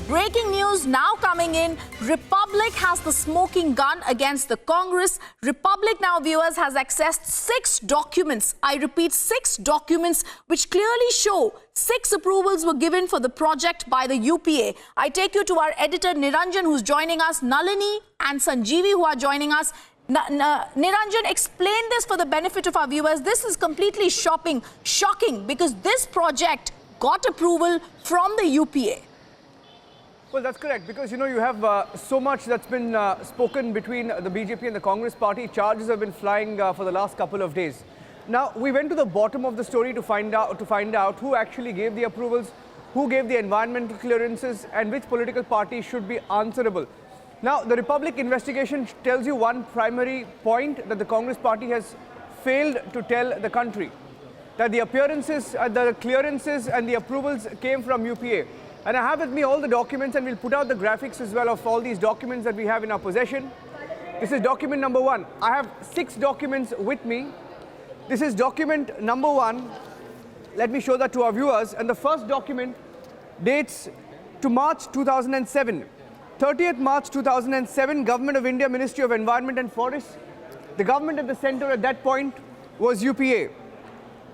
Breaking news now coming in. Republic has the smoking gun against the Congress. Republic now, viewers, has accessed 6 documents. I repeat, 6 documents which clearly show 6 approvals were given for the project by the UPA. I take you to our editor Niranjan, who's joining us, Nalini and Sanjeevi, who are joining us. Niranjan, explain this for the benefit of our viewers. This is completely shocking because this project got approval from the UPA. Well, that's correct, because, you have so much that's been spoken between the BJP and the Congress party. Charges have been flying for the last couple of days. Now, we went to the bottom of the story to find out who actually gave the approvals, who gave the environmental clearances, and which political party should be answerable. Now, the Republic investigation tells you one primary point that the Congress party has failed to tell the country, that the appearances, the clearances and the approvals came from UPA. And I have with me all the documents, and we'll put out the graphics as well of all these documents that we have in our possession. This is document number 1. I have 6 documents with me. This is document number 1. Let me show that to our viewers. And the first document dates to March 2007. 30th March 2007, Government of India, Ministry of Environment and Forests. The government at the center at that point was UPA.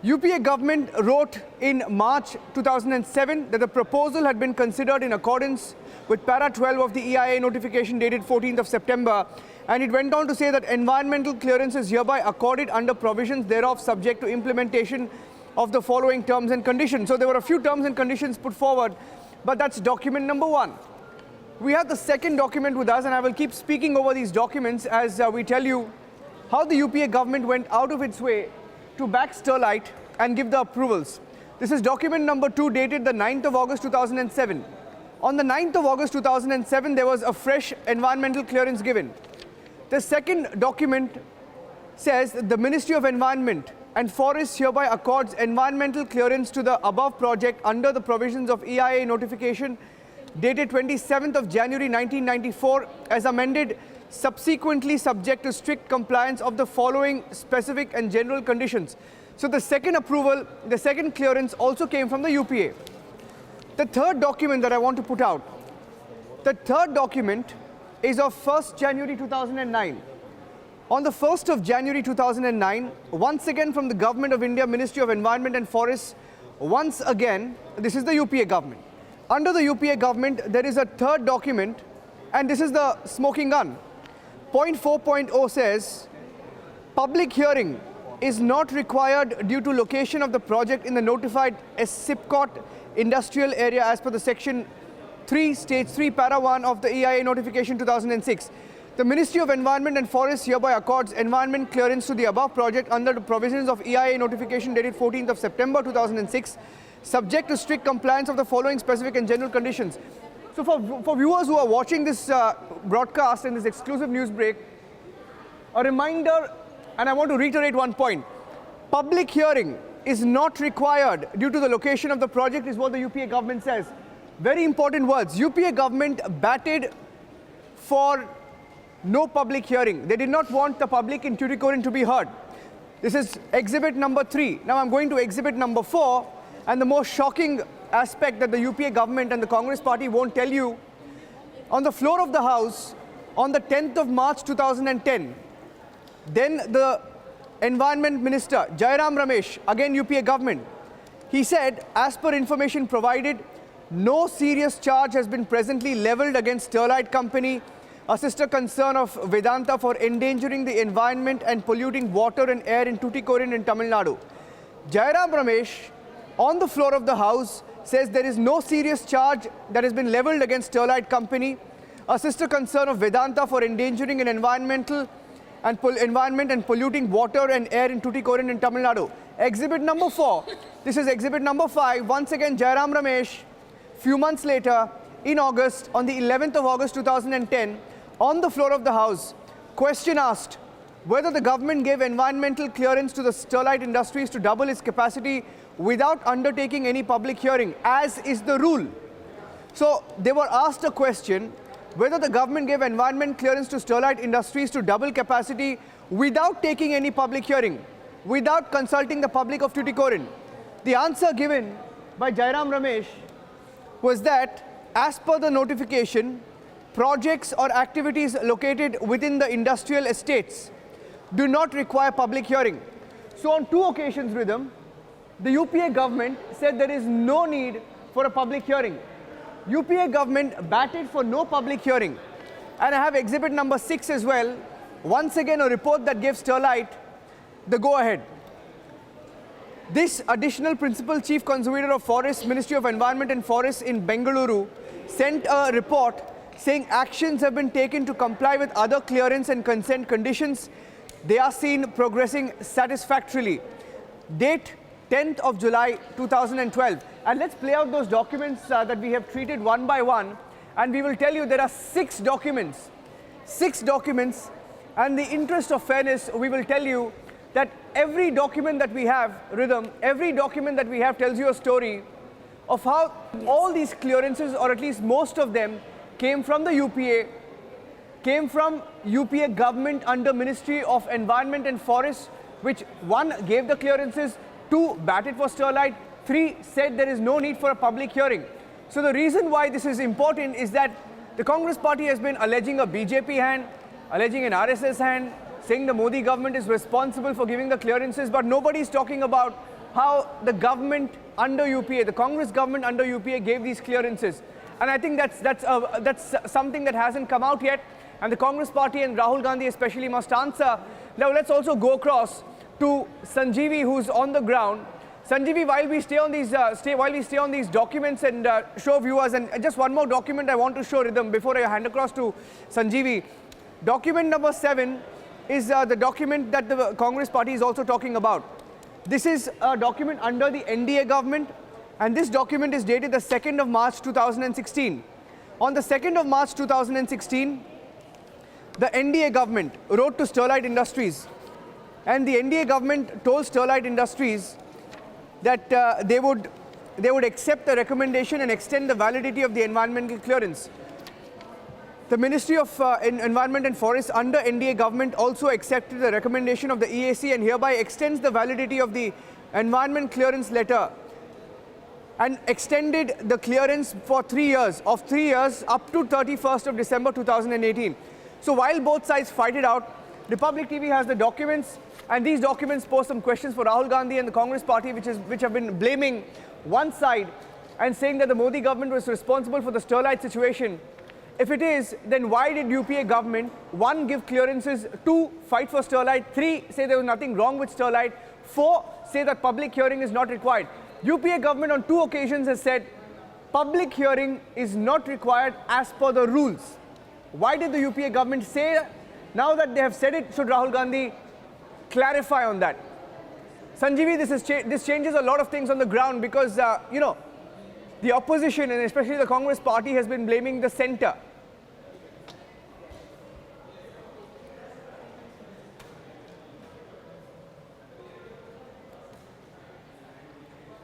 UPA government wrote in March 2007 that the proposal had been considered in accordance with para 12 of the EIA notification dated 14th of September, and it went on to say that environmental clearance is hereby accorded under provisions thereof subject to implementation of the following terms and conditions. So there were a few terms and conditions put forward, but that's document number 1. We have the second document with us, and I will keep speaking over these documents as we tell you how the UPA government went out of its way to back Sterlite and give the approvals. This is document number 2, dated the 9th of August 2007. On the 9th of August 2007, there was a fresh environmental clearance given. The second document says that the Ministry of Environment and Forests hereby accords environmental clearance to the above project under the provisions of EIA notification dated 27th of January 1994 as amended, subsequently subject to strict compliance of the following specific and general conditions. So the second approval, the second clearance also came from the UPA. The third document that I want to put out, the third document is of 1st January 2009. On the 1st of January 2009, once again from the Government of India, Ministry of Environment and Forests, once again, this is the UPA government. Under the UPA government, there is a third document, and this is the smoking gun. Point 4.0 says, public hearing is not required due to location of the project in the notified SIPCOT industrial area as per the section 3, stage 3, para 1 of the EIA notification 2006. The Ministry of Environment and Forests hereby accords environment clearance to the above project under the provisions of EIA notification dated 14th of September 2006, subject to strict compliance of the following specific and general conditions. So for viewers who are watching this broadcast and this exclusive news break, a reminder, and I want to reiterate one point. Public hearing is not required due to the location of the project is what the UPA government says. Very important words. UPA government batted for no public hearing. They did not want the public in Tuticorin to be heard. This is exhibit number 3. Now I'm going to exhibit number 4, and the most shocking aspect that the UPA government and the Congress party won't tell you. On the floor of the House, on the 10th of March 2010, then the Environment Minister, Jairam Ramesh, again UPA government, he said, as per information provided, no serious charge has been presently levelled against Sterlite Company, a sister concern of Vedanta, for endangering the environment and polluting water and air in Tuticorin in Tamil Nadu. Jairam Ramesh, on the floor of the House, says there is no serious charge that has been levelled against Sterlite Company, a sister concern of Vedanta, for endangering an environment and polluting water and air in Tuticorin in Tamil Nadu. Exhibit number 4. This is exhibit number 5. Once again, Jairam Ramesh, few months later, in August, on the 11th of August 2010, on the floor of the House, question asked whether the government gave environmental clearance to the Sterlite Industries to double its capacity without undertaking any public hearing, as is the rule. So they were asked a question whether the government gave environment clearance to Sterlite Industries to double capacity without taking any public hearing, without consulting the public of Tuticorin. The answer given by Jairam Ramesh was that as per the notification, projects or activities located within the industrial estates do not require public hearing. So on 2 occasions, Rhythm, the UPA government said there is no need for a public hearing. UPA government batted for no public hearing. And I have exhibit number 6 as well. Once again, a report that gives Sterlite the go-ahead. This additional Principal Chief Conservator of Forests, Ministry of Environment and Forests in Bengaluru, sent a report saying actions have been taken to comply with other clearance and consent conditions. They are seen progressing satisfactorily. Date 10th of July 2012. And let's play out those documents that we have treated one by one. And we will tell you there are 6 documents. 6 documents. And in the interest of fairness, we will tell you that every document that we have, Rhythm, every document that we have tells you a story of how all these clearances, or at least most of them, came from the UPA, came from UPA government under Ministry of Environment and Forests, which 1 gave the clearances, 2 batted for Sterlite, 3 said there is no need for a public hearing. So the reason why this is important is that the Congress party has been alleging a BJP hand, alleging an RSS hand, saying the Modi government is responsible for giving the clearances, but nobody is talking about how the government under UPA, the Congress government under UPA gave these clearances. And I think that's something that hasn't come out yet. And the Congress party and Rahul Gandhi especially must answer. Now let's also go across to Sanjeevi, who's on the ground. Sanjeevi, while we stay on these documents and show viewers, and just one more document I want to show Rhythm before I hand across to Sanjeevi. Document number 7 is the document that the Congress party is also talking about. This is a document under the NDA government, and this document is dated the 2nd of March 2016. On the 2nd of March 2016, the NDA government wrote to Sterlite Industries, and the NDA government told Sterlite Industries that they would accept the recommendation and extend the validity of the environmental clearance. The Ministry of Environment and Forests under NDA government also accepted the recommendation of the EAC and hereby extends the validity of the environment clearance letter and extended the clearance for 3 years, up to 31st of December 2018. So while both sides fight it out, Republic TV has the documents, and these documents pose some questions for Rahul Gandhi and the Congress party, which have been blaming one side and saying that the Modi government was responsible for the Sterlite situation. If it is, then why did UPA government, 1, give clearances, 2, fight for Sterlite, 3, say there was nothing wrong with Sterlite, 4, say that public hearing is not required? UPA government on 2 occasions has said public hearing is not required as per the rules. Why did the UPA government say that? Now that they have said it, should Rahul Gandhi clarify on that? Sanjeevi, this changes a lot of things on the ground because, the opposition and especially the Congress party has been blaming the centre.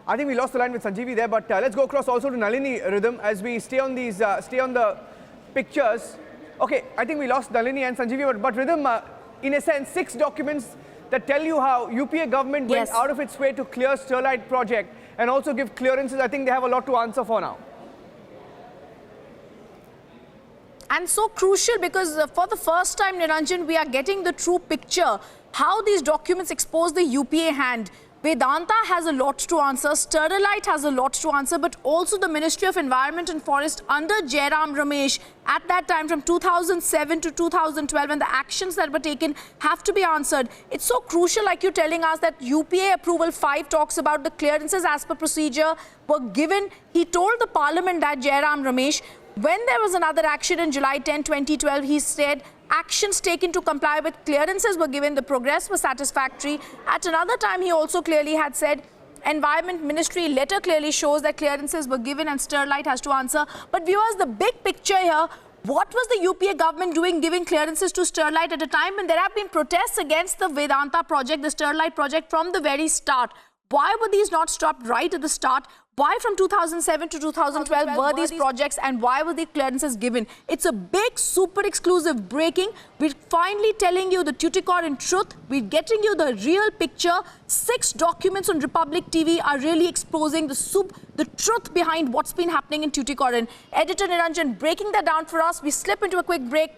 I think we lost the line with Sanjeevi there, but let's go across also to Nalini, Rhythm, as we stay on the pictures. Okay, I think we lost Nalini and Sanjeevi, but Rhythm, in a sense, 6 documents that tell you how UPA government went out of its way to clear Sterlite project and also give clearances. I think they have a lot to answer for now. And so crucial because for the first time, Niranjan, we are getting the true picture, how these documents expose the UPA hand. Vedanta has a lot to answer, Sterlite has a lot to answer, but also the Ministry of Environment and Forest under Jairam Ramesh at that time from 2007 to 2012, and the actions that were taken have to be answered. It's so crucial, like you're telling us, that UPA approval 5 talks about the clearances as per procedure were given. He told the parliament that, Jairam Ramesh, when there was another action in July 10, 2012, he said actions taken to comply with clearances were given, the progress was satisfactory. At another time, he also clearly had said, Environment Ministry letter clearly shows that clearances were given and Sterlite has to answer. But viewers, the big picture here, what was the UPA government doing giving clearances to Sterlite at a time when there have been protests against the Vedanta project, the Sterlite project from the very start? Why were these not stopped right at the start? Why from 2007 to 2012 were these projects and why were the clearances given? It's a big, super exclusive breaking. We're finally telling you the Tuticorin truth. We're getting you the real picture. 6 documents on Republic TV are really exposing the truth behind what's been happening in Tuticorin. Editor Niranjan breaking that down for us. We slip into a quick break.